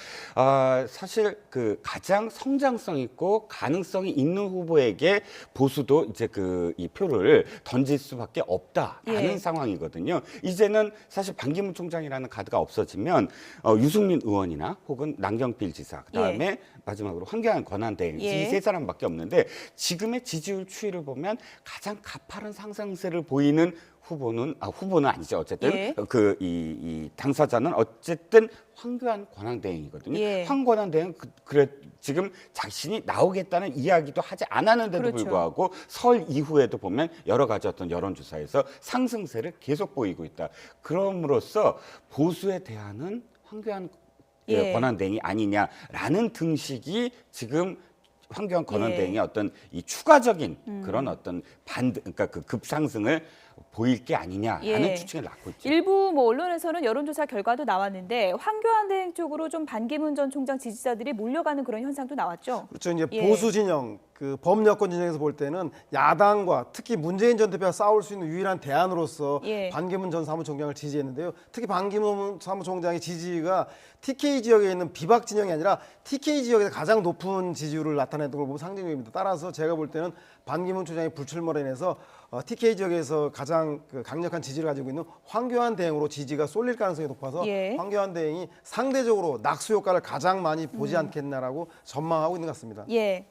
S2: 사실 그 가장 성장성 있고 가능성이 있는 후보에게 보수도 이제 이 표를 던질 수밖에 없다라는
S1: 예.
S2: 상황이거든요. 이제는 사실 반기문 총장이라는 카드가 없어지면 유승민 의원이나 혹은 남경필 지사 그다음에
S1: 예.
S2: 마지막으로 황교안 권한대행
S1: 예.
S2: 이 세 사람밖에 없는데 지금의 지지율 추이를 보면 가장 가파른 상승세를 보이는 후보는 아니죠. 어쨌든
S1: 예.
S2: 이 당사자는 어쨌든 황교안 권한대행이거든요.
S1: 예.
S2: 황 권한대행 그래 지금 자신이 나오겠다는 이야기도 하지 않았는데도
S1: 그렇죠.
S2: 불구하고 설 이후에도 보면 여러 가지 어떤 여론조사에서 상승세를 계속 보이고 있다. 그럼으로써 보수의 대안은 황교안
S1: 예.
S2: 권한대행이 아니냐라는 등식이 지금 황교안 권한대행의
S1: 예.
S2: 어떤 이 추가적인 그런 어떤 그러니까 그 급상승을 보일 게 아니냐라는
S1: 예.
S2: 추측을 낳고 있죠.
S1: 일부 언론에서는 여론조사 결과도 나왔는데 황교안 대행 쪽으로 좀 반기문 전 총장 지지자들이 몰려가는 그런 현상도 나왔죠.
S6: 그렇죠. 이제
S1: 예.
S6: 보수 진영, 그 범여권 진영에서 볼 때는 야당과 특히 문재인 전 대표가 싸울 수 있는 유일한 대안으로서
S1: 예.
S6: 반기문 전 사무총장을 지지했는데요. 특히 반기문 사무총장의 지지가 TK 지역에 있는 비박 진영이 아니라 TK 지역에서 가장 높은 지지율을 나타냈던 걸 보면 상징적입니다. 따라서 제가 볼 때는 반기문 총장의 불출마로 인해서 TK 지역에서 가장 강력한 지지를 가지고 있는 황교안 대행으로 지지가 쏠릴 가능성이 높아서
S1: 예.
S6: 황교안 대행이 상대적으로 낙수 효과를 가장 많이 보지 않겠나라고 전망하고 있는 것 같습니다.
S1: 예.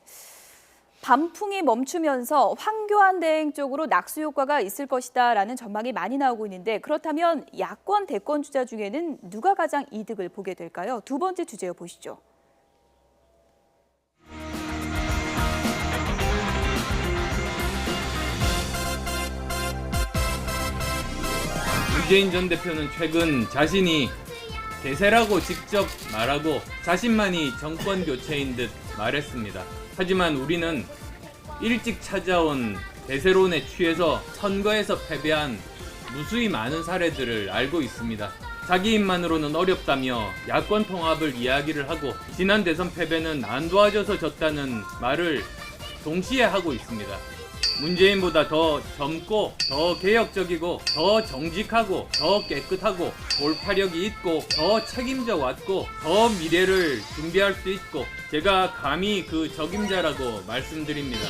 S1: 반풍이 멈추면서 황교안 대행 쪽으로 낙수 효과가 있을 것이다라는 전망이 많이 나오고 있는데 그렇다면 야권 대권 주자 중에는 누가 가장 이득을 보게 될까요? 두 번째 주제요 보시죠.
S3: 문재인 전 대표는 최근 자신이 대세라고 직접 말하고 자신만이 정권 교체인 듯 말했습니다. 하지만 우리는 일찍 찾아온 대세론에 취해서 선거에서 패배한 무수히 많은 사례들을 알고 있습니다. 자기 입만으로는 어렵다며 야권 통합을 이야기를 하고 지난 대선 패배는 안 도와줘서 졌다는 말을 동시에 하고 있습니다. 문재인보다 더 젊고 더 개혁적이고 더 정직하고 더 깨끗하고 돌파력이 있고 더 책임져 왔고 더 미래를 준비할 수 있고 제가 감히 그 적임자라고 말씀드립니다.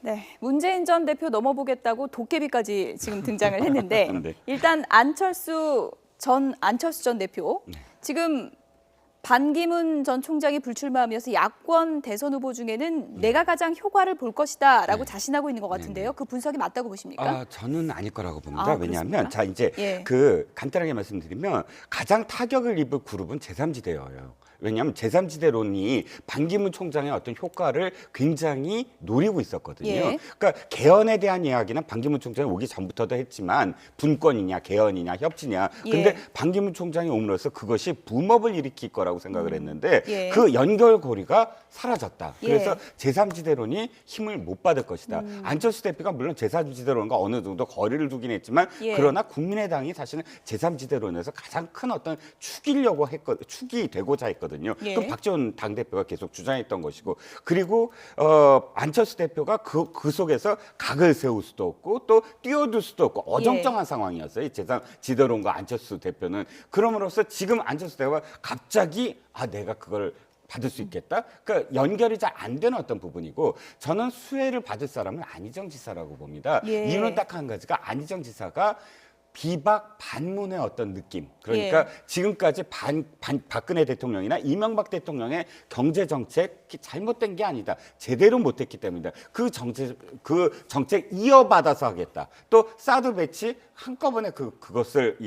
S1: 네, 문재인 전 대표 넘어보겠다고 도깨비까지 지금 등장을 했는데
S2: 네.
S1: 일단 안철수 전 대표 지금 반기문 전 총장이 불출마하면서 야권 대선 후보 중에는 내가 가장 효과를 볼 것이다라고 자신하고 있는 것 같은데요. 그 분석이 맞다고 보십니까?
S2: 저는 아닐 거라고 봅니다.
S1: 아,
S2: 왜냐하면
S1: 그렇습니까?
S2: 자 이제
S1: 예.
S2: 간단하게 말씀드리면 가장 타격을 입을 그룹은 제3지대예요. 왜냐하면 제3지대론이 반기문 총장의 어떤 효과를 굉장히 노리고 있었거든요.
S1: 예.
S2: 그러니까 개헌에 대한 이야기는 반기문 총장이 오기 전부터도 했지만 분권이냐 개헌이냐 협치냐. 근데
S1: 예.
S2: 반기문 총장이 옴으로써 그것이 붐업을 일으킬 거라고 생각을 했는데
S1: 예.
S2: 그 연결고리가 사라졌다.
S1: 예.
S2: 그래서 제3지대론이 힘을 못 받을 것이다. 안철수 대표가 물론 제3지대론과 어느 정도 거리를 두긴 했지만
S1: 예.
S2: 그러나 국민의당이 사실은 제3지대론에서 가장 큰 어떤 축이 되고자 했거든요.
S1: 예.
S2: 그럼 박지원 당대표가 계속 주장했던 것이고 그리고 안철수 대표가 그 속에서 각을 세울 수도 없고 또 뛰어들 수도 없고 어정쩡한 상황이었어요. 제3지대론과 안철수 대표는. 그럼으로써 지금 안철수 대표가 갑자기 내가 그걸 받을 수 있겠다? 그러니까 연결이 잘 안 되는 어떤 부분이고 저는 수혜를 받을 사람은 안희정 지사라고 봅니다.
S1: 예.
S2: 이유는 딱 한 가지가 안희정 지사가 비박 반문의 어떤 느낌. 그러니까 지금까지 박근혜 대통령이나 이명박 대통령의 경제 정책이 잘못된 게 아니다. 제대로 못했기 때문이다. 그 정책 이어받아서 하겠다. 또 사드 배치 한꺼번에 그것을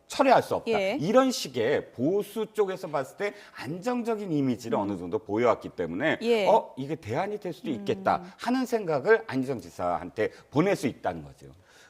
S2: 철회할 수 없다.
S1: 예.
S2: 이런 식의 보수 쪽에서 봤을 때 안정적인 이미지를 어느 정도 보여왔기 때문에
S1: 예.
S2: 이게 대안이 될 수도 있겠다 하는 생각을 안희정 지사한테 보낼 수 있다는 거죠.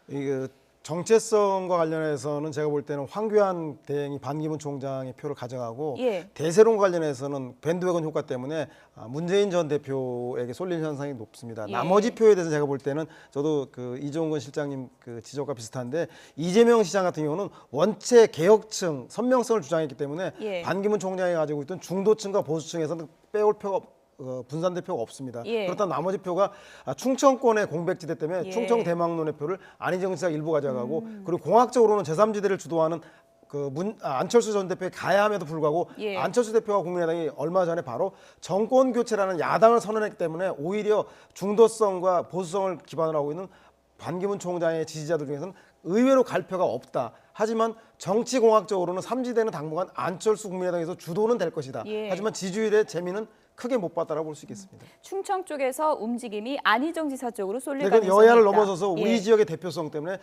S6: 이게 정체성과 관련해서는 제가 볼 때는 황교안 대행이 반기문 총장의 표를 가져가고
S1: 예.
S6: 대세론과 관련해서는 밴드웨건 효과 때문에 문재인 전 대표에게 쏠리는 현상이 높습니다.
S1: 예.
S6: 나머지 표에 대해서 제가 볼 때는 저도 이종건 실장님 지적과 비슷한데 이재명 시장 같은 경우는 원체 개혁층 선명성을 주장했기 때문에
S1: 예.
S6: 반기문 총장이 가지고 있던 중도층과 보수층에서는 빼올 표가 분산될 표가 없습니다.
S1: 예.
S6: 그렇다면 나머지 표가 충청권의 공백지대 때문에
S1: 예.
S6: 충청 대망론의 표를 안희정 지사가 일부 가져가고 그리고 공학적으로는 제3지대를 주도하는 안철수 전 대표의 가야함에도 불구하고
S1: 예.
S6: 안철수 대표와 국민의당이 얼마 전에 바로 정권 교체라는 야당을 선언했기 때문에 오히려 중도성과 보수성을 기반으로 하고 있는 반기문 총장의 지지자들 중에서는 의외로 갈 표가 없다. 하지만 정치공학적으로는 3지대는 당분간 안철수 국민의당에서 주도는 될 것이다.
S1: 예.
S6: 하지만 지지율의 재미는 크게 못 봤다라고 볼 수 있겠습니다.
S1: 충청 쪽에서 움직임이 안희정 지사 쪽으로 쏠릴
S6: 그러니까
S1: 가능성이
S6: 여야를
S1: 있다.
S6: 넘어서서 우리
S1: 예.
S6: 지역의 대표성 때문에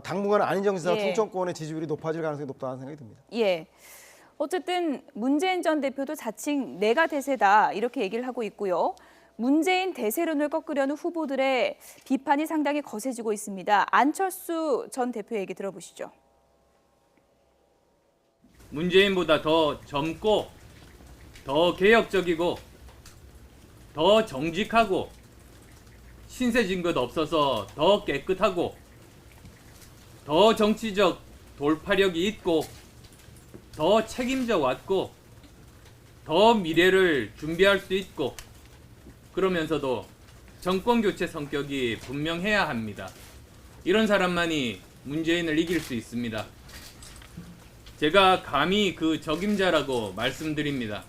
S6: 당분간 안희정 지사
S1: 예.
S6: 충청권의 지지율이 높아질 가능성이 높다는 생각이 듭니다.
S1: 예. 어쨌든 문재인 전 대표도 자칭 내가 대세다 이렇게 얘기를 하고 있고요. 문재인 대세론을 꺾으려는 후보들의 비판이 상당히 거세지고 있습니다. 안철수 전 대표 얘기 들어보시죠.
S3: 문재인보다 더 젊고 더 개혁적이고 더 정직하고 신세진 것 없어서 더 깨끗하고 더 정치적 돌파력이 있고 더 책임져 왔고 더 미래를 준비할 수 있고 그러면서도 정권 교체 성격이 분명해야 합니다. 이런 사람만이 문재인을 이길 수 있습니다. 제가 감히 그 적임자라고 말씀드립니다.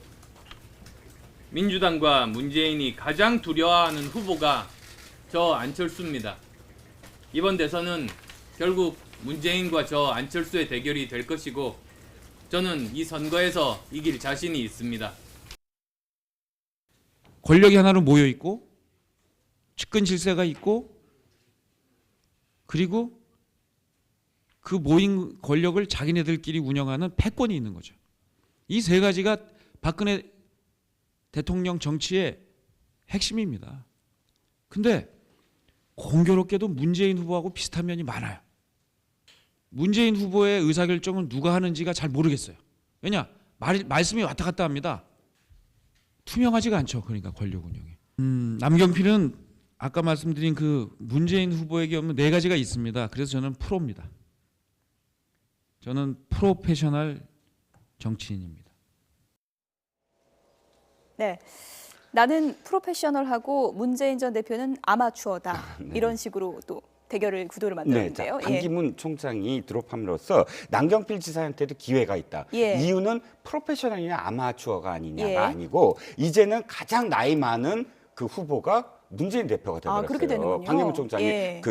S3: 민주당과 문재인이 가장 두려워하는 후보가 저 안철수입니다. 이번 대선은 결국 문재인과 저 안철수의 대결이 될 것이고 저는 이 선거에서 이길 자신이 있습니다.
S13: 권력이 하나로 모여 있고 측근 질서가 있고 그리고 그 모인 권력을 자기네들끼리 운영하는 패권이 있는 거죠. 이 세 가지가 박근혜 대통령 정치의 핵심입니다. 근데 공교롭게도 문재인 후보하고 비슷한 면이 많아요. 문재인 후보의 의사결정은 누가 하는지가 잘 모르겠어요. 왜냐? 말씀이 왔다 갔다 합니다. 투명하지가 않죠. 그러니까 권력 운영이. 남경필은 아까 말씀드린 그 문재인 후보에게 없는 네 가지가 있습니다. 그래서 저는 프로입니다. 저는 프로페셔널 정치인입니다.
S1: 네. 나는 프로페셔널하고 문재인 전 대표는 아마추어다.
S2: 네.
S1: 이런 식으로 또 대결을 구도를
S2: 네,
S1: 만들었는데요.
S2: 자, 반기문 총장이 드롭함으로써 남경필 지사한테도 기회가 있다.
S1: 예.
S2: 이유는 프로페셔널이냐 아마추어가 아니냐가
S1: 예.
S2: 아니고 이제는 가장 나이 많은 그 후보가 문재인 대표가 되버렸어요.
S1: 그렇게 되는군요.
S2: 반기문 총장이
S1: 예.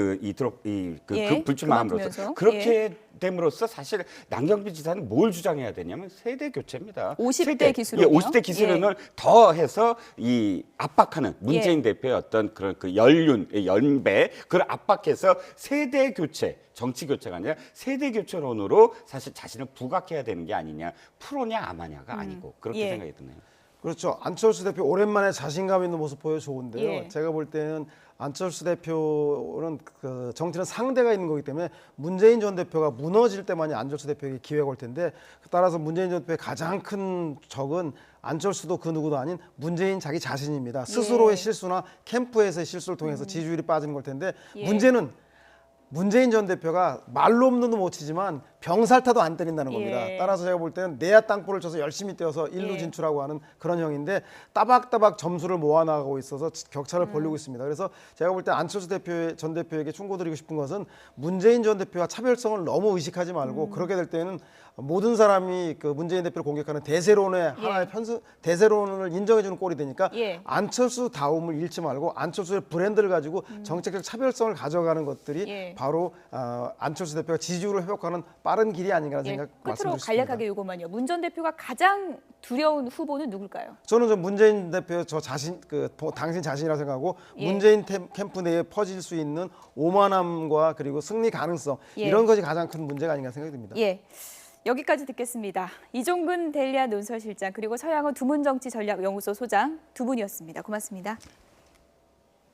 S2: 불출마함으로써
S1: 그만두면서.
S2: 그렇게 됨으로써 사실 남경필 지사는 뭘 주장해야 되냐면 세대 교체입니다.
S1: 50대 기술론이요?
S2: 50대 기술론을 더해서 이 압박하는 문재인 대표의 어떤 그런 그 연배 그걸 압박해서 세대 교체, 정치 교체가 아니라 세대 교체론으로 사실 자신을 부각해야 되는 게 아니냐. 프로냐 아마냐가 아니고 그렇게 생각이 드네요.
S6: 그렇죠. 안철수 대표 오랜만에 자신감 있는 모습 보여 좋은데요.
S1: 예.
S6: 제가 볼 때는 안철수 대표는 그 정치는 상대가 있는 거기 때문에 문재인 전 대표가 무너질 때만이 안철수 대표에게 기회가 올 텐데 따라서 문재인 전 대표의 가장 큰 적은 안철수도 그 누구도 아닌 문재인 자기 자신입니다. 스스로의 실수나 캠프에서의 실수를 통해서 지지율이 빠지는 걸 텐데 문제는 문재인 전 대표가 말로 없는도 못 치지만 병살타도 안 때린다는 겁니다. 따라서 제가 볼 때는 내야 땅볼을 쳐서 열심히 뛰어서 일루 진출하고 하는 그런 형인데 따박따박 점수를 모아나가고 있어서 격차를 벌리고 있습니다. 그래서 제가 볼 때 안철수 전 대표에게 충고드리고 싶은 것은 문재인 전 대표와 차별성을 너무 의식하지 말고 그렇게 될 때는 모든 사람이 그 문재인 대표를 공격하는 대세론의 하나의 대세론을 인정해주는 꼴이 되니까 안철수 다움을 잃지 말고 안철수의 브랜드를 가지고 정책적 차별성을 가져가는 것들이 바로 안철수 대표가 지지율을 회복하는 빠른 길이 아닌가라는 생각
S1: 끝으로
S6: 말씀드리겠습니다.
S1: 간략하게 요것만요. 문 전 대표가 가장 두려운 후보는 누굴까요?
S6: 저는 좀 문재인 대표 저 자신 당신 자신이라 생각하고 문재인 캠프 내에 퍼질 수 있는 오만함과 그리고 승리 가능성 이런 것이 가장 큰 문제가 아닌가 생각이 듭니다.
S1: 여기까지 듣겠습니다. 이종근 델리안 논설실장 그리고 서양호 두문정치전략연구소 소장 두 분이었습니다. 고맙습니다.